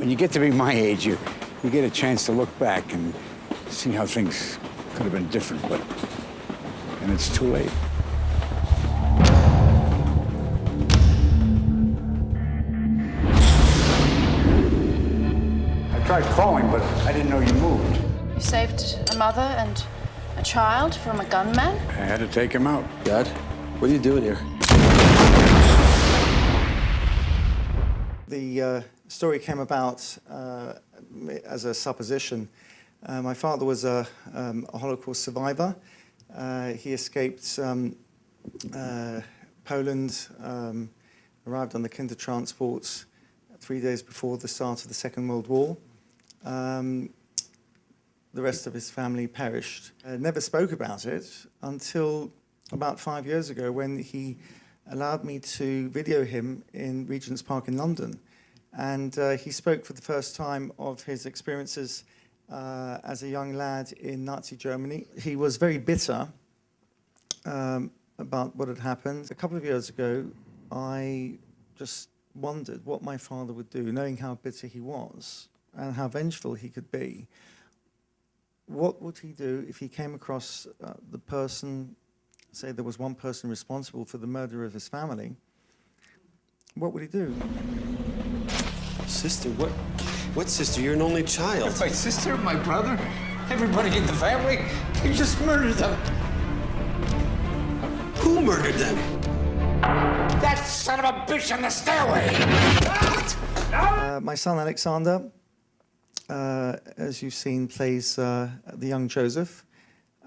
When you get to be my age, you get a chance to look back and see how things could have been different, but and it's too late. I tried calling, but I didn't know you moved. You saved a mother and a child from a gunman? I had to take him out. Dad, what are you doing here? The story came about as a supposition. My father was a Holocaust survivor. He escaped Poland, arrived on the Kindertransport 3 days before the start of the Second World War. The rest of his family perished. Never spoke about it until about 5 years ago when he allowed me to video him in Regent's Park in London. And he spoke for the first time of his experiences as a young lad in Nazi Germany. He was very bitter about what had happened. A couple of years ago, I just wondered what my father would do, knowing how bitter he was and how vengeful he could be. What would he do if he came across the person, say there was one person responsible for the murder of his family? What would he do? Sister, what? What sister? You're an only child. My sister, my brother, everybody in the family, you just murdered them. Who murdered them? That son of a bitch on the stairway! My son Alexander, as you've seen, plays the young Joseph.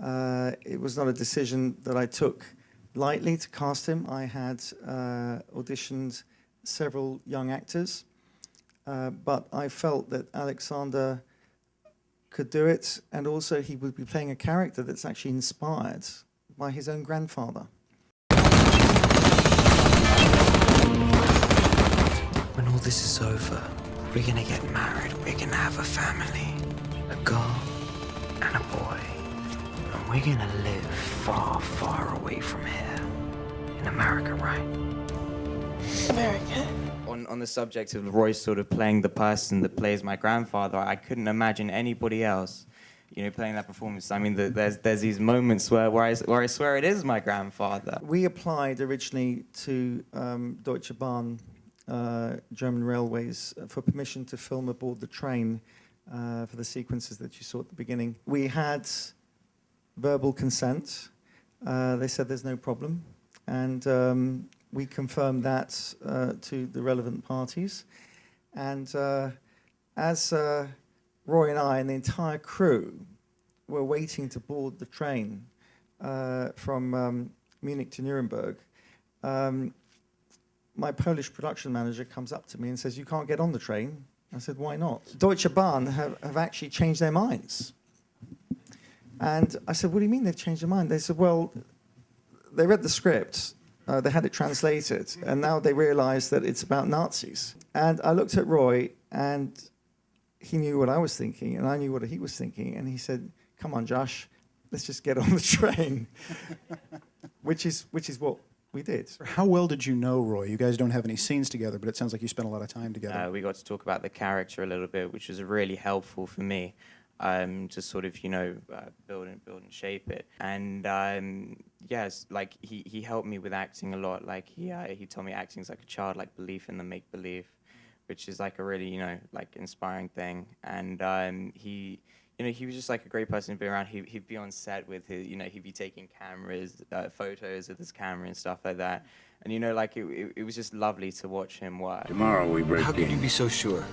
It was not a decision that I took lightly to cast him. I had auditioned several young actors, but I felt that Alexander could do it, and also he would be playing a character that's actually inspired by his own grandfather. When all this is over, we're gonna get married, we're gonna have a family, a girl and a boy, and we're gonna live far, far away from here, in America, right? America. On the subject of Roy sort of playing the person that plays my grandfather, I couldn't imagine anybody else, you know, playing that performance. I mean, there's these moments where I swear it is my grandfather. We applied originally to Deutsche Bahn, German Railways, for permission to film aboard the train for the sequences that you saw at the beginning. We had verbal consent. They said there's no problem. And we confirmed that to the relevant parties. And as Roy and I and the entire crew were waiting to board the train from Munich to Nuremberg, my Polish production manager comes up to me and says, "You can't get on the train." I said, "Why not?" Deutsche Bahn have actually changed their minds. And I said, "What do you mean they've changed their mind?" They said, "Well, they read the script, they had it translated, and now they realize that it's about Nazis." And I looked at Roy, and he knew what I was thinking, and I knew what he was thinking, and he said, "Come on, Josh, let's just get on the train," which is what we did. How well did you know Roy? You guys don't have any scenes together, but it sounds like you spent a lot of time together. We got to talk about the character a little bit, which was really helpful for me to sort of, you know, build and shape it. And yes, like he helped me with acting a lot. Like he told me acting is like a childlike belief in the make-believe, which is like a really, you know, like inspiring thing. And he was just like a great person to be around. He'd be on set with his, you know, he'd be taking cameras, photos with his camera and stuff like that. And, you know, like it was just lovely to watch him work. Tomorrow we break How in. can you be so sure?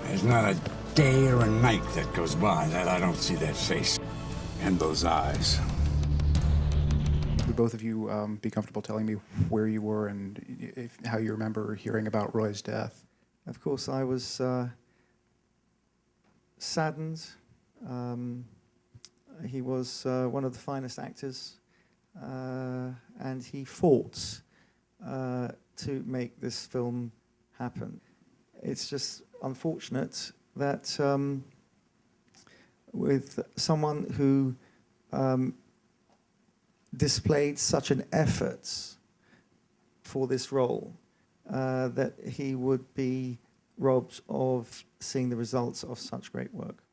There's not a day or a night that goes by that I don't see that face and those eyes. Would both of you be comfortable telling me where you were and how you remember hearing about Roy's death? Of course, I was saddened. He was one of the finest actors, and he fought to make this film happen. It's just unfortunate that with someone who displayed such an effort for this role, that he would be robbed of seeing the results of such great work.